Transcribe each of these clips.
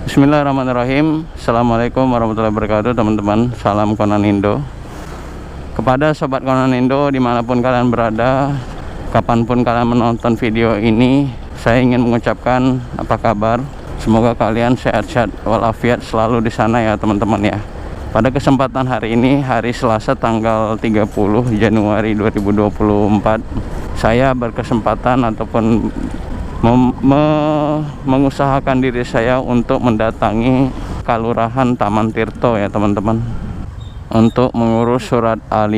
Bismillahirrahmanirrahim. Assalamualaikum warahmatullahi wabarakatuh teman-teman. Salam Konan Indo. Kepada sobat Konan Indo dimanapun kalian berada, kapanpun kalian menonton video ini, saya ingin mengucapkan apa kabar. Semoga kalian sehat-sehat walafiat selalu di sana ya teman-teman ya. Pada kesempatan hari ini, hari Selasa tanggal 30 Januari 2024, saya berkesempatan ataupun mengusahakan diri saya untuk mendatangi Kelurahan Taman Tirto ya teman-teman, untuk mengurus surat A5.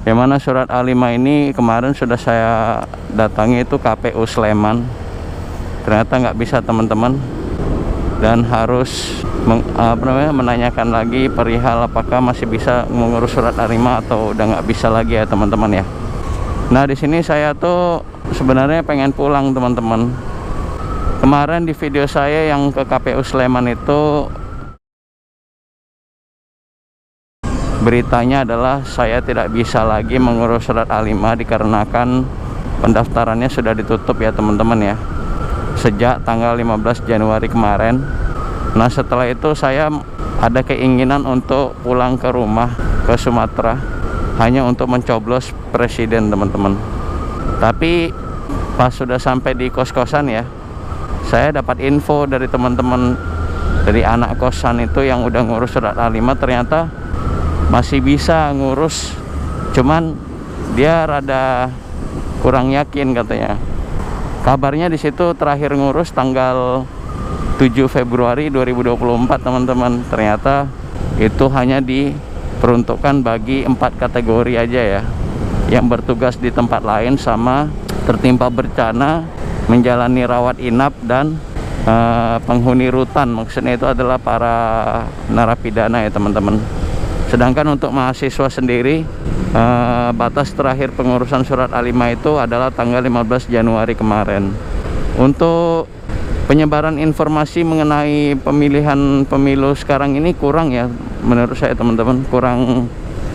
Yang mana surat A5 ini kemarin sudah saya datangi itu KPU Sleman, ternyata nggak bisa teman-teman, dan harus menanyakan lagi perihal apakah masih bisa mengurus surat A5 atau udah nggak bisa lagi ya teman-teman ya. Nah di sini saya tuh sebenarnya pengen pulang teman-teman. Kemarin di video saya yang ke KPU Sleman itu beritanya adalah saya tidak bisa lagi mengurus surat A5 dikarenakan pendaftarannya sudah ditutup ya teman-teman ya, sejak tanggal 15 Januari kemarin. Nah setelah itu saya ada keinginan untuk pulang ke rumah ke Sumatera, hanya untuk mencoblos presiden teman-teman. Tapi pas sudah sampai di kos-kosan ya, saya dapat info dari teman-teman, dari anak kosan itu yang udah ngurus surat A5, ternyata masih bisa ngurus, cuman dia rada kurang yakin katanya. Kabarnya di situ terakhir ngurus tanggal 7 Februari 2024 teman-teman. Ternyata itu hanya diperuntukkan bagi 4 kategori aja ya, yang bertugas di tempat lain sama tertimpa bencana, menjalani rawat inap, dan penghuni rutan. Maksudnya itu adalah para narapidana ya teman-teman. Sedangkan untuk mahasiswa sendiri, batas terakhir pengurusan surat A5 itu adalah tanggal 15 Januari kemarin. Untuk penyebaran informasi mengenai pemilihan pemilu sekarang ini kurang ya menurut saya teman-teman, kurang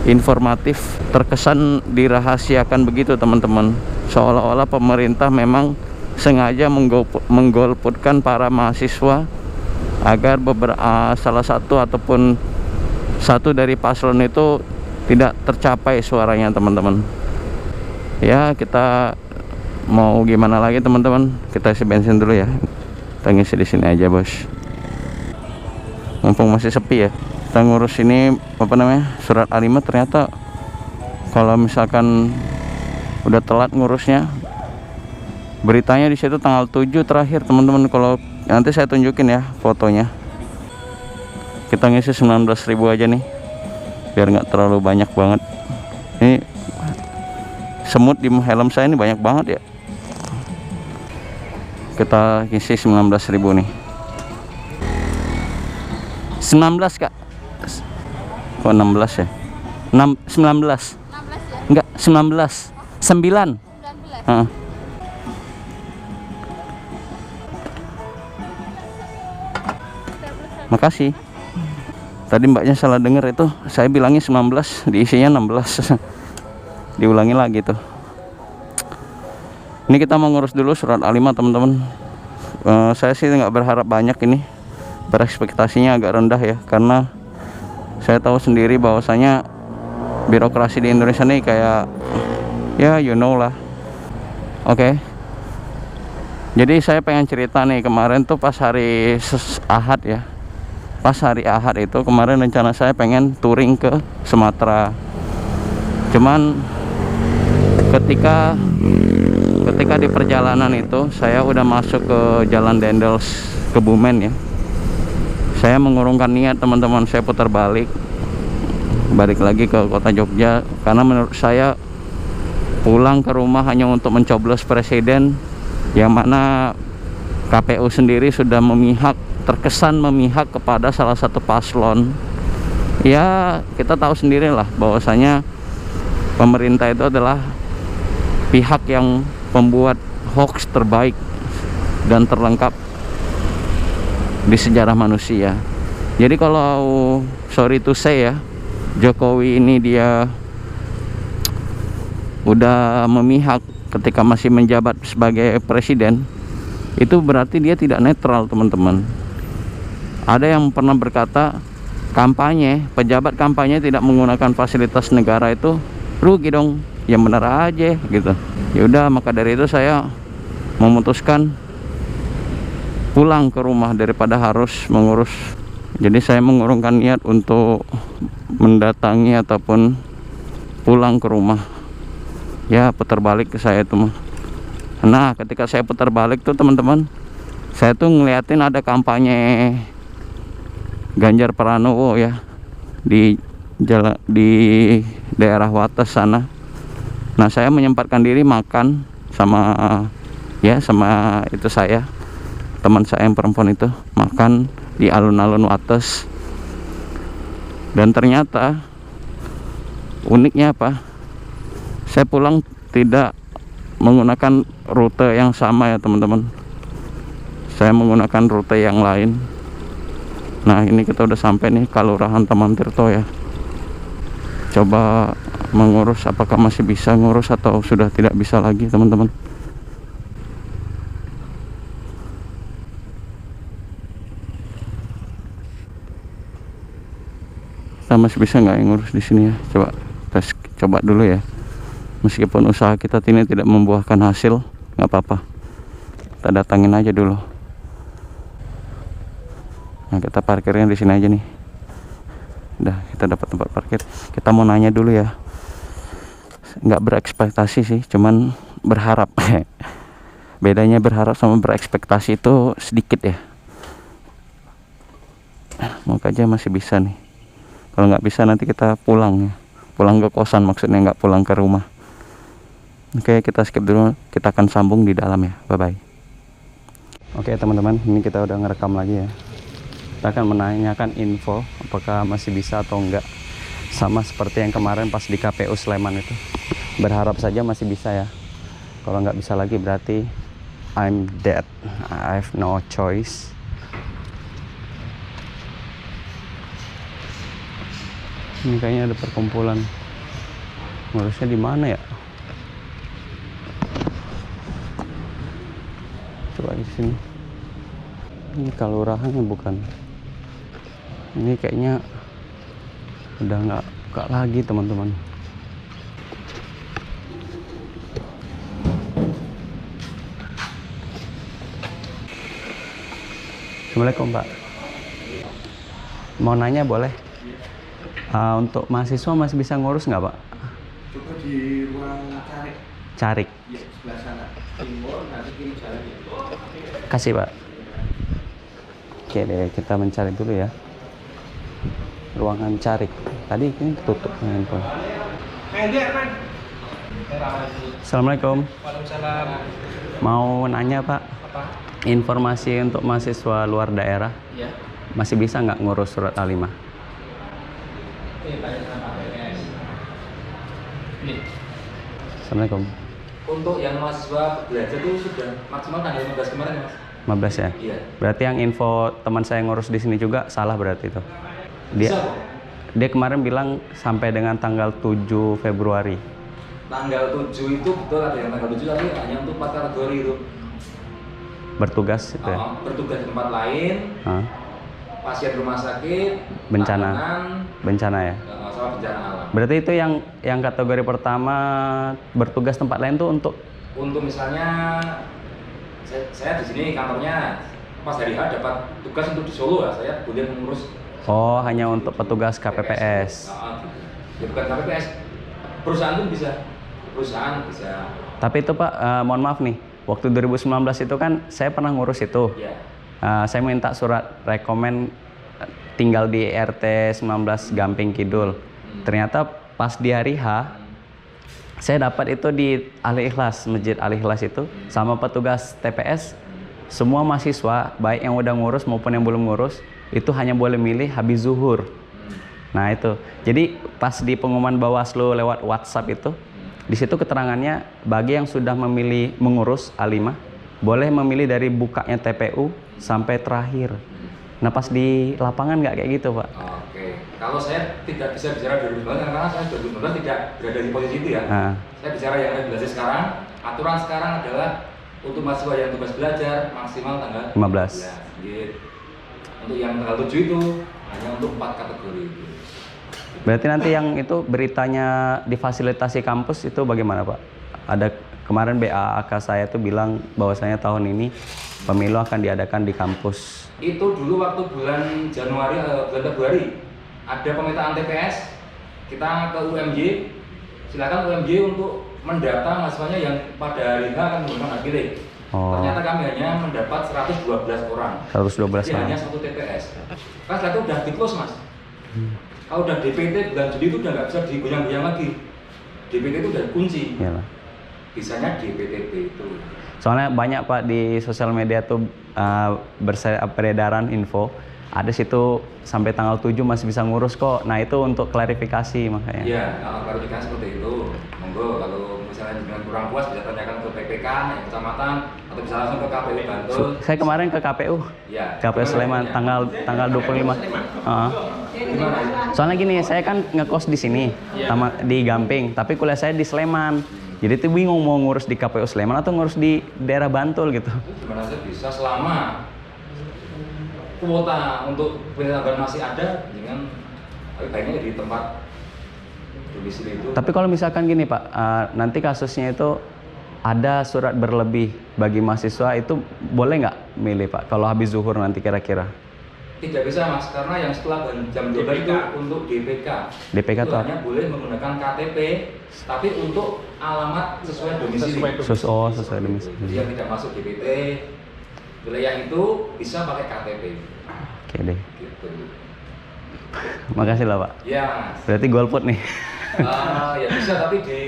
informatif, terkesan dirahasiakan begitu teman-teman, seolah-olah pemerintah memang sengaja menggolputkan para mahasiswa agar salah satu ataupun satu dari paslon itu tidak tercapai suaranya teman-teman. Ya kita mau gimana lagi teman-teman, kita isi bensin dulu ya. Kita ngisi di sini aja bos, mumpung masih sepi ya. Kita ngurus ini surat A5, ternyata kalau misalkan udah telat ngurusnya, beritanya di situ tanggal 7 terakhir teman-teman. Kalau nanti saya tunjukin ya fotonya. Kita ngisi 19.000 aja nih, biar nggak terlalu banyak banget. Ini semut di helm saya ini banyak banget ya. Kita isi 19.000 nih. 19 kak. Kok 16 ya? 19 ya? Enggak, 19 9. Makasih. Tadi mbaknya salah dengar, itu saya bilangnya 19, diisinya 16. Diulangi lagi tuh. Ini kita mau ngurus dulu surat A5 teman-teman. Saya sih nggak berharap banyak ini, berekspektasinya agak rendah ya, karena saya tahu sendiri bahwasanya birokrasi di Indonesia nih kayak ya you know lah. Oke. Jadi saya pengen cerita nih, kemarin tuh pas hari Ahad ya, pas hari Ahad itu kemarin rencana saya pengen touring ke Sumatera. Cuman ketika di perjalanan itu saya udah masuk ke Jalan Dendels Kebumen ya, saya mengurungkan niat teman-teman. Saya putar balik lagi ke kota Jogja, karena menurut saya pulang ke rumah hanya untuk mencoblos presiden, yang mana KPU sendiri sudah terkesan memihak kepada salah satu paslon. Ya kita tahu sendirilah bahwasanya pemerintah itu adalah pihak yang pembuat hoax terbaik dan terlengkap di sejarah manusia. Jadi kalau sorry to say ya, Jokowi ini dia udah memihak ketika masih menjabat sebagai presiden, itu berarti dia tidak netral teman-teman. Ada yang pernah berkata, pejabat kampanye tidak menggunakan fasilitas negara itu rugi dong. Yang benar aja gitu. Ya udah, maka dari itu saya memutuskan pulang ke rumah daripada harus mengurus. Jadi saya mengurungkan niat untuk mendatangi ataupun pulang ke rumah. Ya, putar balik ke saya itu mah. Nah, ketika saya putar balik tuh teman-teman, saya tuh ngeliatin ada kampanye Ganjar Pranowo ya di daerah Wates sana. Nah, saya menyempatkan diri makan sama itu saya, teman saya yang perempuan itu, makan di alun-alun Wates. Dan ternyata uniknya apa? Saya pulang tidak menggunakan rute yang sama ya teman-teman. Saya menggunakan rute yang lain. Nah, ini kita udah sampai nih Kelurahan Taman Tirto ya. Coba mengurus, apakah masih bisa ngurus atau sudah tidak bisa lagi teman-teman. Kita masih bisa nggak ngurus di sini ya? Coba dulu ya. Meskipun usaha kita ini tidak membuahkan hasil, nggak apa-apa. Kita datangin aja dulu. Nah, kita parkirnya di sini aja nih. Udah, kita dapat tempat parkir. Kita mau nanya dulu ya. Nggak berekspektasi sih, cuman berharap. Bedanya berharap sama berekspektasi itu sedikit ya. Moga aja masih bisa nih. Kalau nggak bisa nanti kita pulang ya. Pulang ke kosan maksudnya, nggak pulang ke rumah. Oke, kita skip dulu. Kita akan sambung di dalam ya. Bye bye. Oke teman-teman, ini kita udah ngerekam lagi ya. Kita akan menanyakan info apakah masih bisa atau enggak. Sama seperti yang kemarin pas di KPU Sleman itu. Berharap saja masih bisa ya. Kalau nggak bisa lagi berarti I'm dead. I have no choice. Ini kayaknya ada perkumpulan. Ngurusnya di mana ya? Coba di sini. Ini kelurahannya bukan? Ini kayaknya udah nggak buka lagi teman-teman. Assalamualaikum Pak. Mau nanya boleh? Untuk mahasiswa masih bisa ngurus nggak Pak? Coba di ruang Carik. Carik. Ya, sebelah sana. Timur, nanti kiri jalan ya. Kasih Pak. Oke deh, kita mencari dulu ya. Ruangan Carik. Tadi ini ketutup handphone. Assalamualaikum. Waalaikumsalam. Mau nanya Pak, Apa? informasi untuk mahasiswa luar daerah, Ya. masih bisa nggak ngurus surat A5? Tanya sama PPS. Nih, Assalamualaikum. untuk yang mahasiswa belajar itu sudah maksimal tanggal 15 kemarin Mas. 15 ya? Iya. Berarti yang info teman saya ngurus di sini juga salah berarti itu. Bisa kok. Dia kemarin bilang sampai dengan tanggal 7 Februari. Tanggal 7 itu betul ada yang tanggal 7 tapi hanya untuk 4 kategori itu. Bertugas itu ya? Bertugas di tempat lain, Hah? pasien rumah sakit, Bencana. tahanan, Bencana ya? sama bencana alam. Berarti itu yang kategori pertama bertugas tempat lain tuh untuk Untuk misalnya saya di sini kantornya pas hari H dapat tugas untuk di Solo ya, saya boleh mengurus. hanya untuk petugas KPPS. Ya bukan KPPS, perusahaan pun bisa. Perusahaan bisa. Tapi itu Pak, mohon maaf nih, waktu 2019 itu kan saya pernah ngurus itu. Ya. Saya minta surat rekomen tinggal di RT 19 Gamping Kidul. Ternyata pas di hari H, saya dapat itu di Ali Ikhlas, Masjid Ali Ikhlas itu, sama petugas TPS, semua mahasiswa, baik yang udah ngurus maupun yang belum ngurus, itu hanya boleh milih habis zuhur. Nah itu, jadi pas di pengumuman Bawaslu lewat WhatsApp itu, di situ keterangannya bagi yang sudah memilih mengurus A5, boleh memilih dari bukanya TPU sampai terakhir. Nah pas di lapangan nggak kayak gitu Pak. Oke. Kalau saya tidak bisa bicara 2019 karena saya 2019 tidak berada di posisi itu ya. Saya bicara yang regulasi sekarang. Aturan sekarang adalah untuk mahasiswa yang tugas belajar maksimal tanggal 15. Gitu. Untuk yang tanggal 7 itu hanya untuk 4 kategori itu. Berarti nanti yang itu beritanya difasilitasi kampus itu bagaimana Pak? Ada kemarin BAAK saya tuh bilang bahwasanya tahun ini pemilu akan diadakan di kampus. Itu dulu waktu bulan bulan Februari ada pemetaan TPS, kita ke UMY, silakan UMY untuk mendata mahasiswanya yang pada hari H akan menggunakan hak pilih. Ternyata kami hanya mendapat 112 orang. 112 orang. Hanya satu TPS. Kan setelah itu udah di-close Mas. Kalau udah DPT bulan Juli itu udah nggak bisa digoyang-goyang lagi. DPT itu udah kunci. Iyalah. Bisanya DPTP itu. Soalnya banyak Pak di sosial media tuh beredaran info. Ada situ sampai tanggal 7 masih bisa ngurus kok. Nah itu untuk klarifikasi makanya. Iya, kalau klarifikasi seperti itu. Monggo kalau misalnya dengan kurang puas bisa tanyakan ke PPK yang kecamatan atau bisa langsung ke KPU Bantul. Saya kemarin ke KPU. Iya. KPU Sleman ya? tanggal 25. Soalnya gini, saya kan ngekos di sini, di Gamping, tapi kuliah saya di Sleman. Jadi tuh bingung mau ngurus di KPU Sleman atau ngurus di daerah Bantul gitu. Itu gimana saja bisa selama kuota untuk penetapan masih ada, dengan baiknya di tempat domisili itu. Tapi kalau misalkan gini Pak, nanti kasusnya itu ada surat berlebih bagi mahasiswa, itu boleh nggak milih Pak kalau habis zuhur nanti kira-kira? Tidak bisa Mas, karena yang setelah jam 12 itu untuk DPK. DPK itu hanya boleh menggunakan KTP, tapi untuk alamat sesuai domisili. Sesuai domisili. Jadi yang tidak masuk DPT, wilayah itu bisa pakai KTP. Oke deh. Gitu. Makasih lah Pak. Ya Mas. Berarti golput nih. Ya bisa, tapi di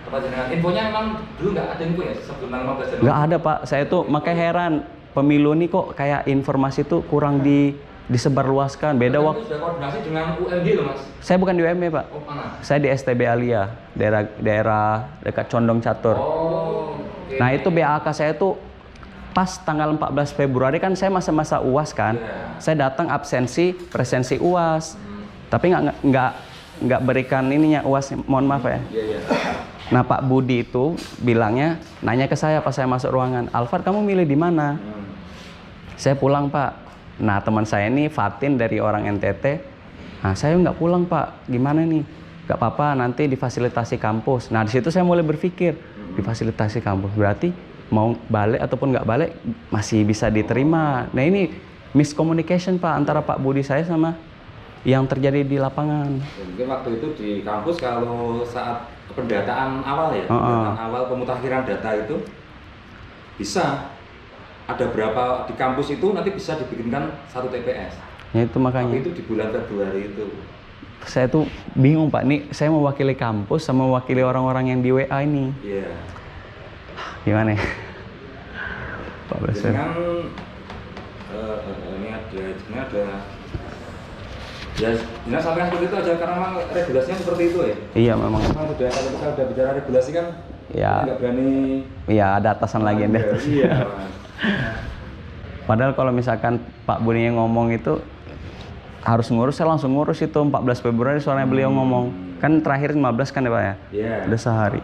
tempat jenengan. Infonya memang dulu nggak ada info ya sebelum 15 Januari. Nggak ada Pak. Saya tuh makanya heran. Pemilu nih kok kayak informasi tuh kurang disebarluaskan. Beda waktu. Sudah koordinasi dengan UMD loh Mas. Saya bukan di UMB Pak. Oh mana? Saya di STB Alia, daerah dekat Condong Catur. Oh. Okay. Nah itu BAK saya tuh pas tanggal 14 Februari kan saya masa-masa UAS kan. Yeah. Saya datang absensi presensi UAS. Tapi nggak berikan ininya UAS, mohon maaf ya. Iya. Nah Pak Budi itu bilangnya, nanya ke saya pas saya masuk ruangan, Alfard kamu milih di mana? Saya pulang Pak. Nah teman saya ini Fatin dari orang NTT. Nah saya nggak pulang Pak, gimana nih? Nggak apa-apa, nanti difasilitasi kampus. Nah di situ saya mulai berpikir, difasilitasi kampus berarti mau balik ataupun nggak balik masih bisa diterima. Nah ini miscommunication Pak antara Pak Budi saya sama yang terjadi di lapangan. Mungkin waktu itu di kampus kalau saat pendataan awal ya, pendataan awal pemutakhiran data itu bisa ada berapa di kampus itu nanti bisa dibikinkan satu TPS. Ya itu makanya. Tapi itu di bulan Februari itu. Saya tuh bingung Pak, nih saya mewakili kampus sama mewakili orang-orang yang di WA ini. Iya. Gimana ya? Pak Presiden. Dengan ini ada ya jelas sampai seperti itu aja karena memang regulasinya seperti itu ya. Iya memang. Memang udah kalau kita udah bicara regulasi kan ya nggak berani. Iya ada atasan lagi yang di atas. Iya. Padahal kalau misalkan Pak Budi yang ngomong itu harus ngurus, saya langsung ngurus itu 14 Februari soalnya beliau ngomong. Kan terakhir 15 kan ya Pak ya? Iya. Udah sehari.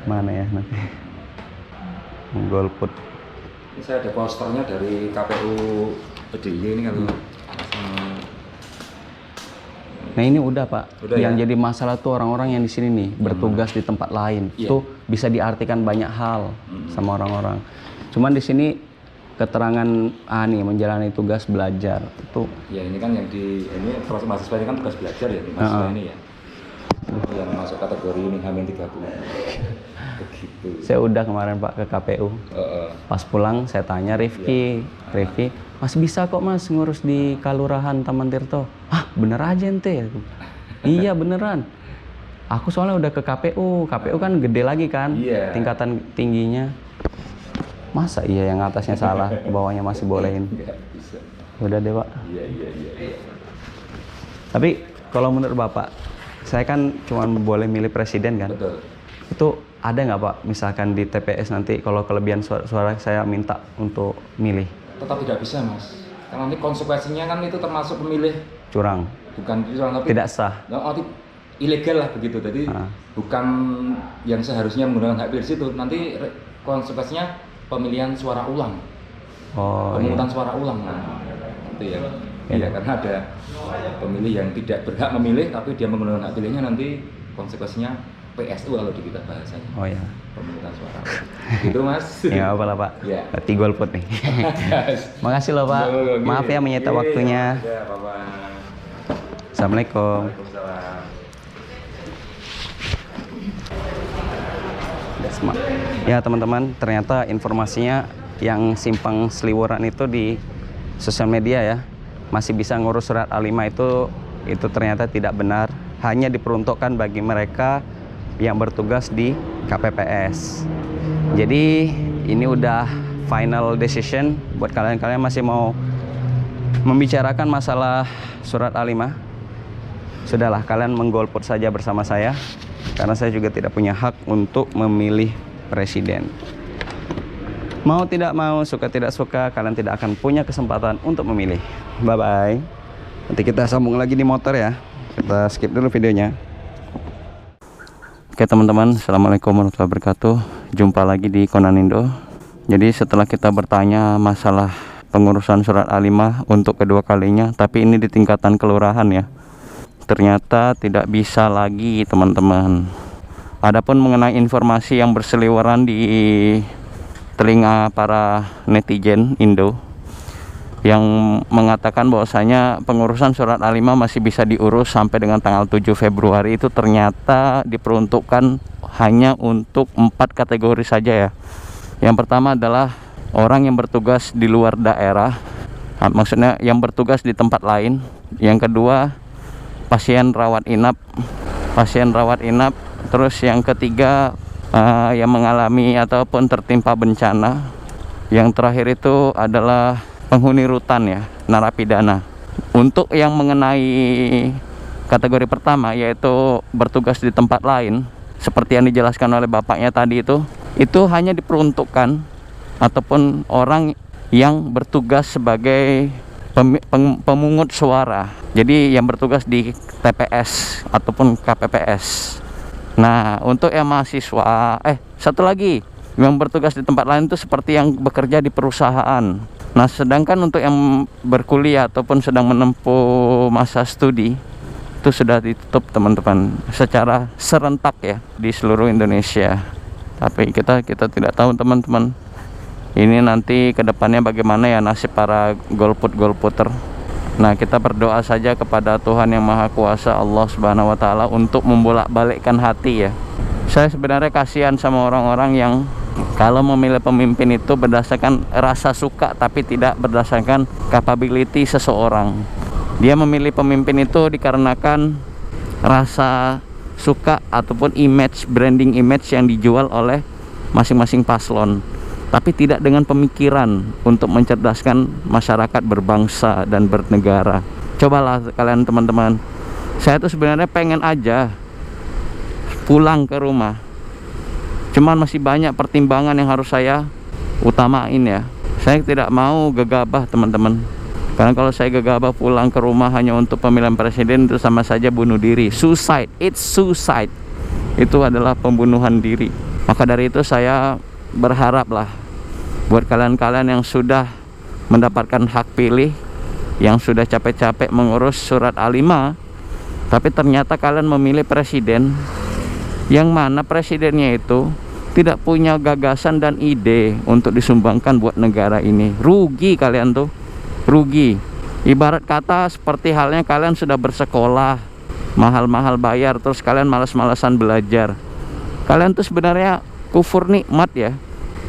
Mana ya nanti? Golput. Ini saya ada posternya dari KPU PDI ini kalau. Nah ini udah Pak. Udah, yang ya? jadi masalah tuh orang-orang yang di sini nih bertugas di tempat lain. Iya. Tuh bisa diartikan banyak hal sama orang-orang. Cuman di sini keterangan nih menjalani tugas belajar itu. Ya ini kan yang di ini proses mahasiswa ini kan tugas belajar ya mahasiswa ini ya. Yang masuk kategori ini H-30. Begitu. Saya udah kemarin Pak ke KPU. Pas pulang saya tanya Rifki, Mas bisa kok Mas ngurus di Kalurahan Taman Tirto. Ah bener aja ente. Iya beneran. Aku soalnya udah ke KPU kan gede lagi kan, tingkatan tingginya. Masa iya yang atasnya salah, bawahnya masih bolehin. Nggak bisa. Udah deh Pak. Iya. Tapi kalau menurut Bapak, saya kan cuma boleh milih presiden kan? Betul. Itu ada nggak Pak, misalkan di TPS nanti kalau kelebihan suara saya minta untuk milih? Tetap tidak bisa Mas. Karena nanti konsekuensinya kan itu termasuk pemilih Curang? bukan curang tapi Tidak sah? Ilegal lah begitu. Jadi bukan yang seharusnya menggunakan hak pilih situ. Nanti konsekuensinya pemilihan suara ulang. Oh, pemungutan iya. suara ulang. itu ya. Iya, karena ada pemilih yang tidak berhak memilih tapi dia menggunakan hak pilihnya, nanti konsekuensinya PSU kalau di kita bahasanya. Oh ya. Pemungutan suara. Gitu Mas. Ya apa lah Pak. Ya. Berarti golput nih. Makasih loh Pak. Maaf ya menyita waktunya. Ya, Bapak. Assalamualaikum. Waalaikumsalam. Ya teman-teman, ternyata informasinya yang simpang seliwuran itu di sosial media ya, masih bisa ngurus surat A5 itu ternyata tidak benar, hanya diperuntukkan bagi mereka yang bertugas di KPPS. Jadi ini udah final decision buat kalian masih mau membicarakan masalah surat A5. Sudahlah, kalian menggolput saja bersama saya, karena saya juga tidak punya hak untuk memilih presiden. Mau tidak mau, suka tidak suka, kalian tidak akan punya kesempatan untuk memilih. Bye-bye. Nanti kita sambung lagi di motor ya. Kita skip dulu videonya. Oke teman-teman, Assalamualaikum warahmatullahi wabarakatuh. Jumpa lagi di Konanindo. Jadi setelah kita bertanya masalah pengurusan surat A5 untuk kedua kalinya, tapi ini di tingkatan kelurahan ya, ternyata tidak bisa lagi teman-teman. Adapun mengenai informasi yang berseliweran di telinga para netizen Indo yang mengatakan bahwasanya pengurusan surat A5 masih bisa diurus sampai dengan tanggal 7 Februari, itu ternyata diperuntukkan hanya untuk 4 kategori saja ya. Yang pertama adalah orang yang bertugas di luar daerah, maksudnya yang bertugas di tempat lain. Yang kedua, pasien rawat inap. Terus yang ketiga, yang mengalami ataupun tertimpa bencana. Yang terakhir itu adalah penghuni rutan ya, narapidana. Untuk yang mengenai kategori pertama, yaitu bertugas di tempat lain, seperti yang dijelaskan oleh bapaknya tadi, itu hanya diperuntukkan ataupun orang yang bertugas sebagai pemungut suara. Jadi yang bertugas di TPS ataupun KPPS. Nah, untuk yang mahasiswa, satu lagi yang bertugas di tempat lain itu seperti yang bekerja di perusahaan. Nah, sedangkan untuk yang berkuliah ataupun sedang menempuh masa studi itu sudah ditutup teman-teman, secara serentak ya di seluruh Indonesia. Tapi kita tidak tahu teman-teman, ini nanti kedepannya bagaimana ya nasib para golput-golputer. Nah, kita berdoa saja kepada Tuhan yang Maha Kuasa, Allah Subhanahu wa Ta'ala, untuk membolak-balikkan hati ya. Saya sebenarnya kasihan sama orang-orang yang kalau memilih pemimpin itu berdasarkan rasa suka tapi tidak berdasarkan capability seseorang. Dia memilih pemimpin itu dikarenakan rasa suka ataupun branding image yang dijual oleh masing-masing paslon, tapi tidak dengan pemikiran untuk mencerdaskan masyarakat berbangsa dan bernegara. Cobalah kalian teman-teman, saya tuh sebenarnya pengen aja pulang ke rumah, cuman masih banyak pertimbangan yang harus saya utamain ya. Saya tidak mau gegabah teman-teman, karena kalau saya gegabah pulang ke rumah hanya untuk pemilihan presiden, itu sama saja bunuh diri. Suicide, it's suicide. Itu adalah pembunuhan diri. Maka dari itu saya berharap lah buat kalian-kalian yang sudah mendapatkan hak pilih, yang sudah capek-capek mengurus surat A5, tapi ternyata kalian memilih presiden yang mana presidennya itu tidak punya gagasan dan ide untuk disumbangkan buat negara ini. Rugi kalian tuh, rugi. Ibarat kata seperti halnya kalian sudah bersekolah, mahal-mahal bayar, terus kalian malas-malasan belajar. Kalian tuh sebenarnya kufur nikmat ya.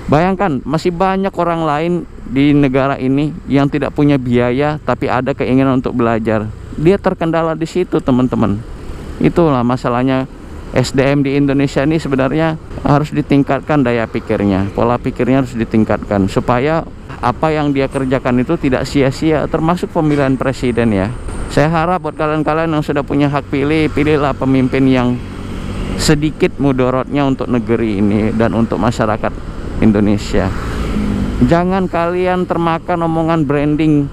Bayangkan, masih banyak orang lain di negara ini yang tidak punya biaya tapi ada keinginan untuk belajar. Dia terkendala di situ teman-teman. Itulah masalahnya. SDM di Indonesia ini sebenarnya harus ditingkatkan daya pikirnya, pola pikirnya harus ditingkatkan supaya apa yang dia kerjakan itu tidak sia-sia, termasuk pemilihan presiden ya. Saya harap buat kalian-kalian yang sudah punya hak pilih, pilihlah pemimpin yang sedikit mudorotnya untuk negeri ini dan untuk masyarakat Indonesia. Jangan kalian termakan omongan branding,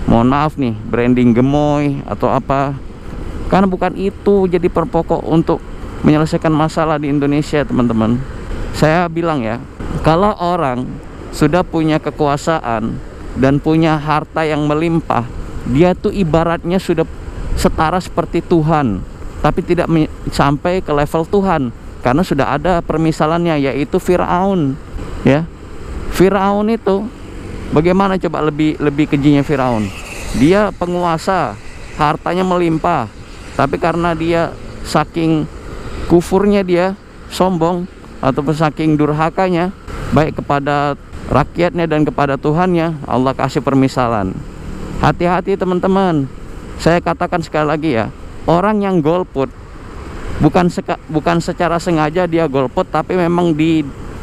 mohon maaf nih, branding gemoy atau apa, karena bukan itu jadi perpokok untuk menyelesaikan masalah di Indonesia teman-teman. Saya bilang ya, kalau orang sudah punya kekuasaan dan punya harta yang melimpah, dia tuh ibaratnya sudah setara seperti Tuhan, tapi tidak sampai ke level Tuhan, karena sudah ada permisalannya, yaitu Firaun. Ya, Firaun itu bagaimana coba lebih kejinya Firaun? Dia penguasa, hartanya melimpah, tapi karena dia saking kufurnya, dia sombong ataupun saking durhakanya baik kepada rakyatnya dan kepada Tuhannya, Allah kasih permisalan. Hati-hati teman-teman. Saya katakan sekali lagi ya, orang yang golput bukan secara sengaja dia golput, tapi memang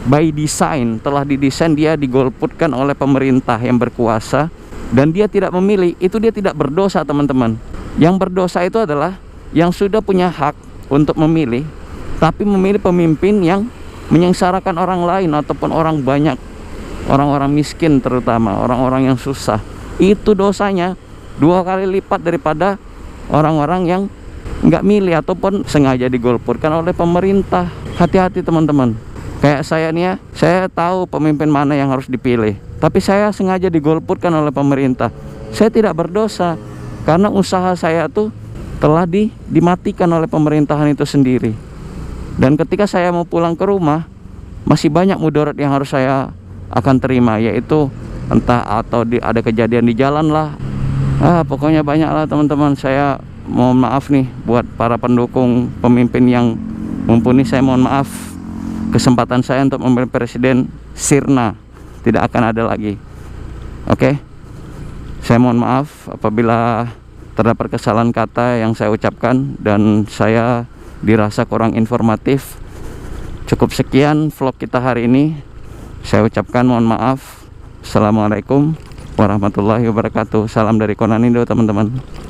by design, telah didesain dia digolputkan oleh pemerintah yang berkuasa, dan dia tidak memilih. Itu dia tidak berdosa teman-teman. Yang berdosa itu adalah yang sudah punya hak untuk memilih, tapi memilih pemimpin yang menyengsarakan orang lain ataupun orang banyak, orang-orang miskin, terutama orang-orang yang susah. Itu dosanya 2 kali lipat daripada orang-orang yang nggak milih ataupun sengaja digolputkan oleh pemerintah. Hati-hati teman-teman. Kayak saya nih ya, saya tahu pemimpin mana yang harus dipilih, tapi saya sengaja digolputkan oleh pemerintah. Saya tidak berdosa, karena usaha saya tuh telah dimatikan oleh pemerintahan itu sendiri. Dan ketika saya mau pulang ke rumah, masih banyak mudarat yang harus saya akan terima, yaitu entah atau ada kejadian di jalan lah, pokoknya banyak lah teman-teman. Saya mohon maaf nih buat para pendukung pemimpin yang mumpuni. Saya mohon maaf, kesempatan saya untuk memilih presiden sirna, tidak akan ada lagi. Oke, saya mohon maaf apabila terdapat kesalahan kata yang saya ucapkan dan saya dirasa kurang informatif. Cukup sekian vlog kita hari ini. Saya ucapkan mohon maaf. Assalamualaikum warahmatullahi wabarakatuh. Salam dari Konanindo teman-teman.